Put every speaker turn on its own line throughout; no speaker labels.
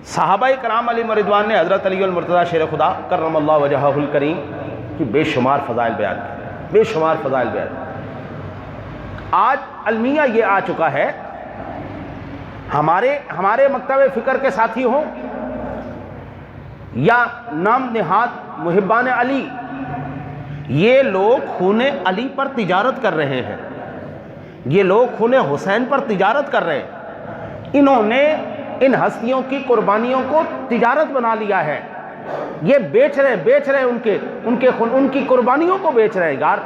صحابہ کرام علیہ رضوان نے حضرت علی المرتضیٰ شیر خدا کرم اللہ وجہہ الکریم کی بے شمار فضائل بیان کی، بے شمار فضائل بیان۔ آج المیہ یہ آ چکا ہے، ہمارے مکتب فکر کے ساتھی ہوں یا نام نہاد محبان علی، یہ لوگ خون علی پر تجارت کر رہے ہیں، یہ لوگ خون حسین پر تجارت کر رہے ہیں۔ انہوں نے ان ہستیوں کی قربانیوں کو تجارت بنا لیا ہے، یہ بیچ رہے ان کی قربانیوں کو بیچ رہے ہیں۔ یار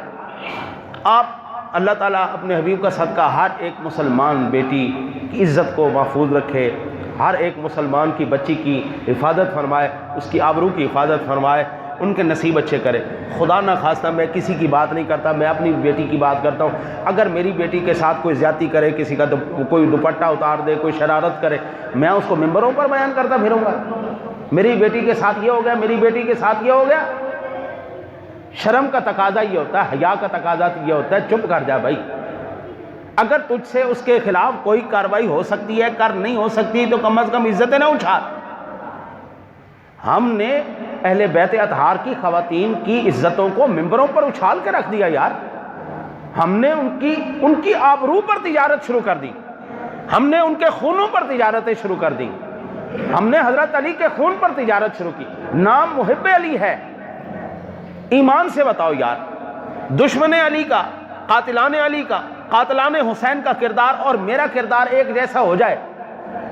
آپ اللہ تعالیٰ اپنے حبیب کا صدقہ ہر ایک مسلمان بیٹی کی عزت کو محفوظ رکھے، ہر ایک مسلمان کی بچی کی حفاظت فرمائے، اس کی آبرو کی حفاظت فرمائے، ان کے نصیب اچھے کرے۔ خدا نہ خواستہ میں کسی کی بات نہیں کرتا، میں اپنی بیٹی کی بات کرتا ہوں۔ اگر میری بیٹی کے ساتھ کوئی زیادتی کرے، کسی کا کوئی دوپٹہ اتار دے، کوئی شرارت کرے، میں اس کو ممبروں پر بیان کرتا پھروں گا میری بیٹی کے ساتھ یہ ہو گیا، میری بیٹی کے ساتھ یہ ہو گیا؟ شرم کا تقاضا یہ ہوتا ہے، حیا کا تقاضا یہ ہوتا ہے چپ کر جا بھائی۔ اگر تجھ سے اس کے خلاف کوئی کارروائی ہو سکتی ہے، کر نہیں ہو سکتی، تو کم از کم عزتیں نہ اچھال۔ ہم نے اہل بیت اطہار کی خواتین کی عزتوں کو ممبروں پر اچھال کے رکھ دیا یار۔ ہم نے ان کی آبرو پر تجارت شروع کر دی، ہم نے ان کے خونوں پر تجارتیں شروع کر دی، ہم نے حضرت علی کے خون پر تجارت شروع کی۔ نام محب علی ہے، ایمان سے بتاؤ یار، دشمن علی کا، قاتلان علی کا، قاتلان حسین کا کردار اور میرا کردار ایک جیسا ہو جائے؟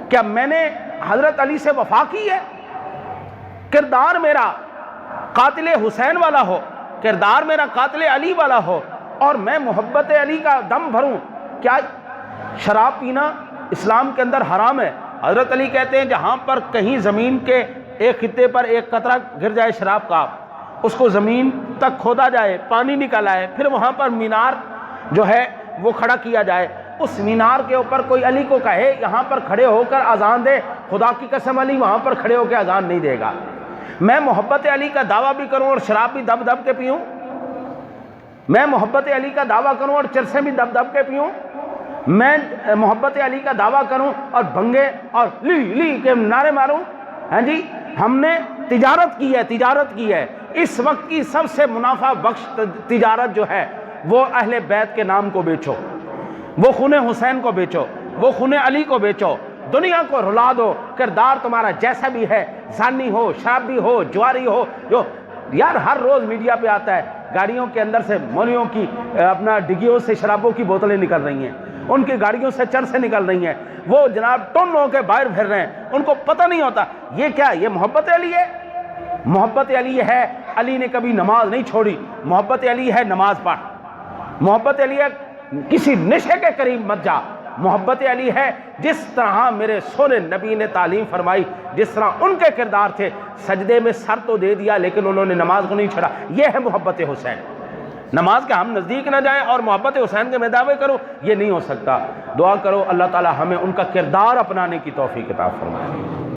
کیا میں نے حضرت علی سے وفا کی ہے؟ کردار میرا قاتل حسین والا ہو، کردار میرا قاتل علی والا ہو، اور میں محبت علی کا دم بھروں۔ کیا شراب پینا اسلام کے اندر حرام ہے؟ حضرت علی کہتے ہیں جہاں پر کہیں زمین کے ایک خطے پر ایک قطرہ گر جائے شراب کا، اس کو زمین تک کھودا جائے، پانی نکل آئے، پھر وہاں پر مینار جو ہے وہ کھڑا کیا جائے، اس مینار کے اوپر کوئی علی کو کہے یہاں پر کھڑے ہو کر اذان دے، خدا کی قسم علی وہاں پر کھڑے ہو کے اذان نہیں دے گا۔ میں محبت علی کا دعویٰ بھی کروں اور شراب بھی دب دب کے پیوں؟ میں محبت علی کا دعویٰ کروں اور چرسیں بھی دب دب کے پیوں؟ میں محبت علی کا دعویٰ کروں اور بھنگے اور لی کے نعرے ماروں؟ ہاں جی، ہم نے تجارت کی ہے۔ اس وقت کی سب سے منافع بخش تجارت جو ہے وہ اہل بیت کے نام کو بیچو، وہ خون حسین کو بیچو، وہ خون علی کو بیچو، دنیا کو رلا دو۔ کردار تمہارا جیسا بھی ہے، زانی ہو، شرابی ہو، جواری ہو، جو یار ہر روز میڈیا پہ آتا ہے گاڑیوں کے اندر سے مولیوں کی اپنا ڈگیوں سے شرابوں کی بوتلیں نکل رہی ہیں، ان کی گاڑیوں سے چرسیں نکل رہی ہیں، وہ جناب ٹن ہو کے باہر پھر رہے ہیں، ان کو پتہ نہیں ہوتا یہ کیا، یہ محبت علی ہے؟ محبت علی ہے علی نے کبھی نماز نہیں چھوڑی، محبت علی ہے نماز پڑھ، محبت علی ہے کسی نشے کے قریب مت جا، محبت علی ہے جس طرح میرے سونے نبی نے تعلیم فرمائی، جس طرح ان کے کردار تھے، سجدے میں سر تو دے دیا لیکن انہوں نے نماز کو نہیں چھوڑا۔ یہ ہے محبت حسین۔ نماز کے ہم نزدیک نہ جائیں اور محبت حسین کے میں دعوے کروں، یہ نہیں ہو سکتا۔ دعا کرو اللہ تعالی ہمیں ان کا کردار اپنانے کی توفیق عطا فرمائے۔